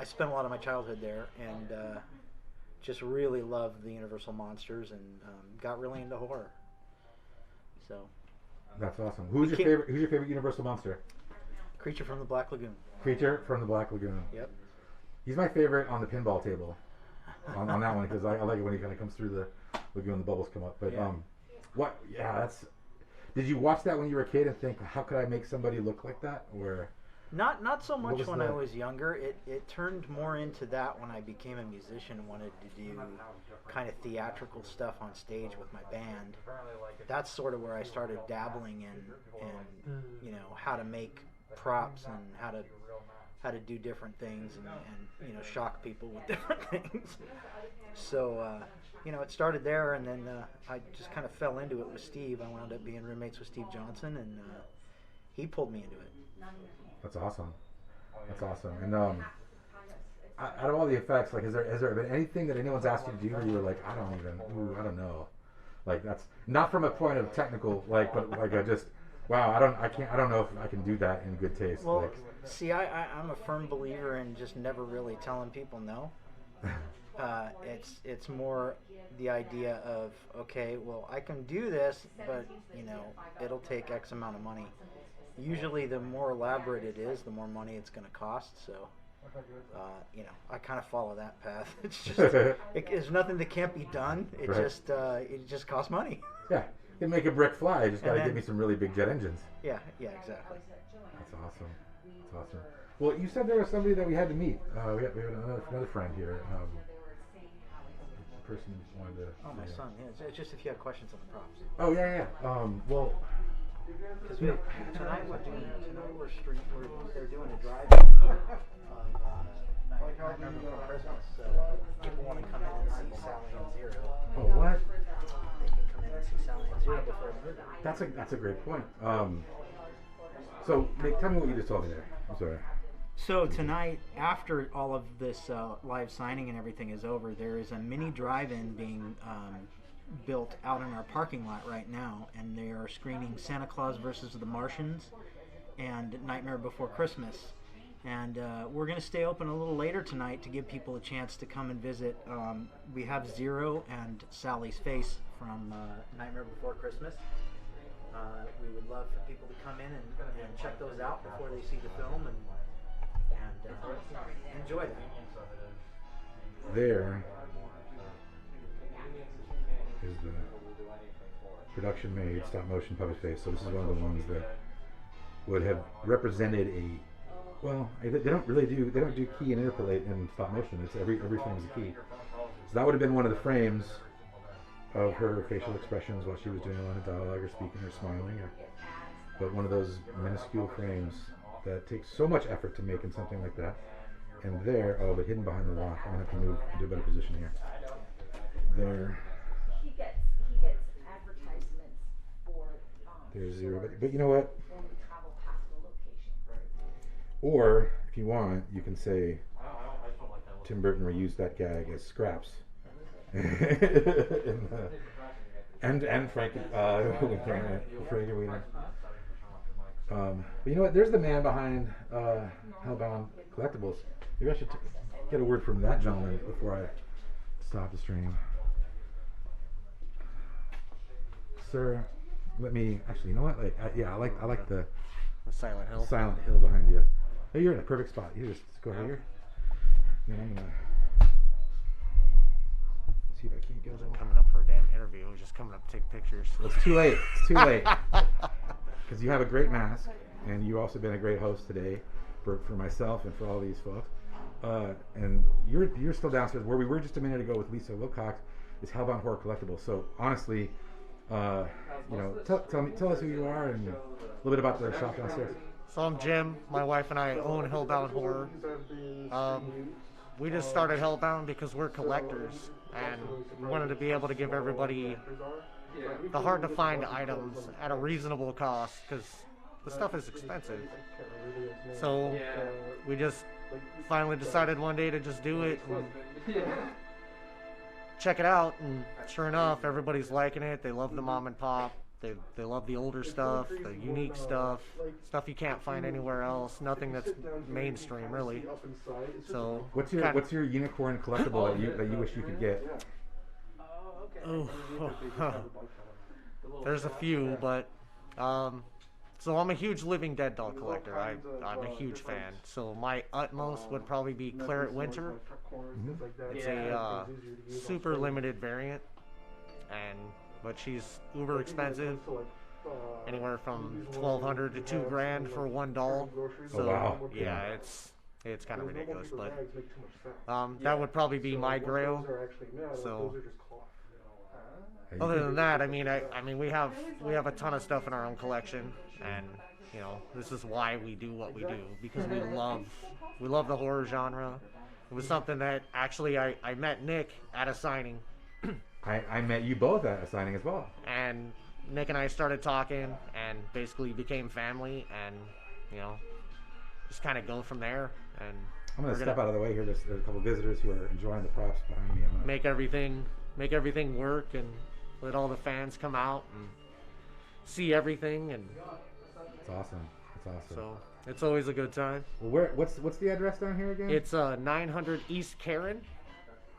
I spent a lot of my childhood there, and just really loved the Universal monsters, and got really into horror. So That's awesome. Who's your favorite? Who's your favorite Universal monster? Creature from the Black Lagoon. Creature from the Black Lagoon. Yep. He's my favorite on the pinball table. on that one because I like it when he kind of comes through the lagoon, the bubbles come up. But Yeah. what? Yeah, that's. Did you watch that when you were a kid and think, how could I make somebody look like that? Or Not so much when I the- was younger. It turned more into that when I became a musician and wanted to do kind of theatrical stuff on stage with my band. That's sort of where I started dabbling in you know, how to make props and how to do different things and you know, shock people with different things. So you know, it started there, and then I just kind of fell into it with Steve. I wound up being roommates with Steve Johnson, and he pulled me into it. That's awesome. That's awesome. And out of all the effects, like, has there been anything that anyone's asked you to do where you were like, I don't know, like, that's not from a point of technical, like, but like I just, wow, I don't know if I can do that in good taste. Well, like, see, I'm a firm believer in just never really telling people no. It's more the idea of, okay, well, I can do this, but you know, it'll take X amount of money. Usually, the more elaborate it is, the more money it's going to cost. So, you know, I kind of follow that path. It's just there's nothing that can't be done. It Right. it just costs money. yeah, you can make a brick fly. You just got to And give then- me some really big jet engines. Yeah, exactly. That's awesome. That's awesome. Well, you said there was somebody that we had to meet. We have another friend here. The person wanted to. Oh, my son. Yeah, it's just if you have questions on the props. Oh yeah. Well. Because tonight they're doing a drive of Nightmare Before Christmas, so people want to come in and see Sally and Zero. Oh, what? They can come in and see Sally and Zero before the movie. That's a great point. So Nick, tell me what you just told me there. I'm sorry. So tonight, after all of this live signing and everything is over, there is a mini drive-in being built out in our parking lot right now, and they are screening Santa Claus versus the Martians and Nightmare Before Christmas. And we're going to stay open a little later tonight to give people a chance to come and visit. We have Zero and Sally's face from Nightmare Before Christmas. We would love for people to come in and check those out before they see the film and enjoy that. There is the production made stop motion puppet face. So this is one of the ones that would have represented a, well, they don't do key and interpolate in stop motion. It's every frame is a key. So that would have been one of the frames of her facial expressions while she was doing a line of dialogue or speaking or smiling, but one of those minuscule frames that takes so much effort to make in something like that. And there, but hidden behind the rock. I'm gonna have to move to a better position here. There. He gets advertisements for There's Zero, but you know what? when we travel past the location. Or if you want, you can say Tim Burton reused that gag as scraps. and Frankie Frankie Wiener. But you know what? There's the man behind Hellbound Collectibles. Maybe I should get a word from that gentleman before I stop the stream. Sir, let me actually. You know what? I like the Silent Hill. Silent Hill behind you. Oh, you're in a perfect spot. You just go right here. And then I'm gonna see if I can't get Wasn't coming up for a damn interview. It was just coming up to take pictures. It's too late. It's too late. Because you have a great mask, and you've also been a great host today for myself and for all these folks. And you're still downstairs. Where we were just a minute ago with Lisa Wilcox is Hellbound Horror Collectibles. So honestly, tell us who you are and a little bit about the shop downstairs. So I'm Jim. My wife and I own Hellbound Horror. We just started Hellbound because we're collectors, and we wanted to be able to give everybody the hard-to-find items at a reasonable cost, because the stuff is expensive. So we just finally decided one day to just do it and check it out, and sure enough, everybody's liking it. They love the mom and pop. They love the older stuff, the unique stuff you can't find anywhere else. Nothing that's mainstream, really. So what's your unicorn collectible that you wish you could get? Oh, there's a few, but so I'm a huge Living Dead doll collector. I'm a huge fan. So my utmost would probably be Claret Winter. It's a super limited variant, but she's uber expensive. Anywhere from $1,200 to $2,000 for one doll. So oh, wow. yeah, it's kind of ridiculous, but that would probably be my grail. So other than that, I mean we have a ton of stuff in our own collection, and you know, this is why we do what we do, because we love the horror genre. It was something that actually I met Nick at a signing. I met you both at a signing as well. And Nick and I started talking and basically became family, and you know, just kind of go from there. And I'm gonna step out of the way here. There's a couple visitors who are enjoying the props behind me. I'm gonna make everything work and let all the fans come out and see everything. And it's awesome. It's awesome. So it's always a good time. Well, what's the address down here again? It's 900 East Karen.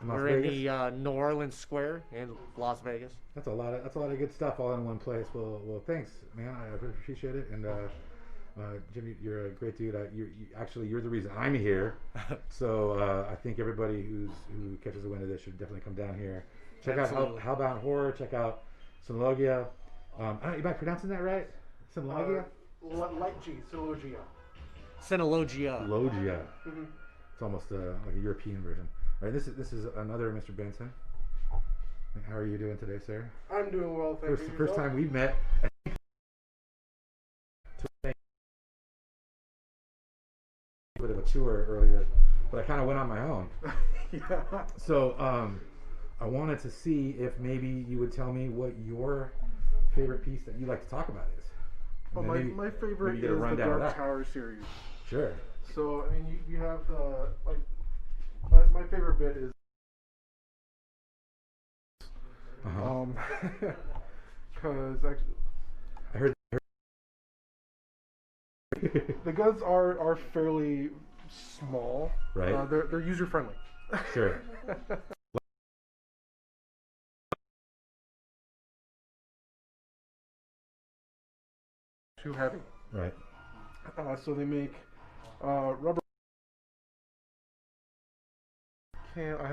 We're in the New Orleans Square in Las Vegas. That's a lot of good stuff all in one place. Well, thanks, man. I appreciate it. And Jimmy, you're a great dude. You're the reason I'm here. So I think everybody who catches a wind of this should definitely come down here. Check out Hellbound Horror. Check out Cineloggia. Am I pronouncing that right? Cineloggia? Light G, Cineloggia. Cineloggia. Cineloggia. Mm-hmm. It's almost like a European version. All right, this is another Mr. Benson. How are you doing today, sir? I'm doing well, thank you. First time we've met. A bit of a tour earlier, but I kind of went on my own. Yeah. So I wanted to see if maybe you would tell me what your favorite piece that you like to talk about is. Well, my favorite is the Dark Tower series. Sure. So I mean, you have the my favorite bit is because actually I heard the guns are fairly small. Right. They're user friendly. Sure. Too heavy. Right. So they make rubber. I have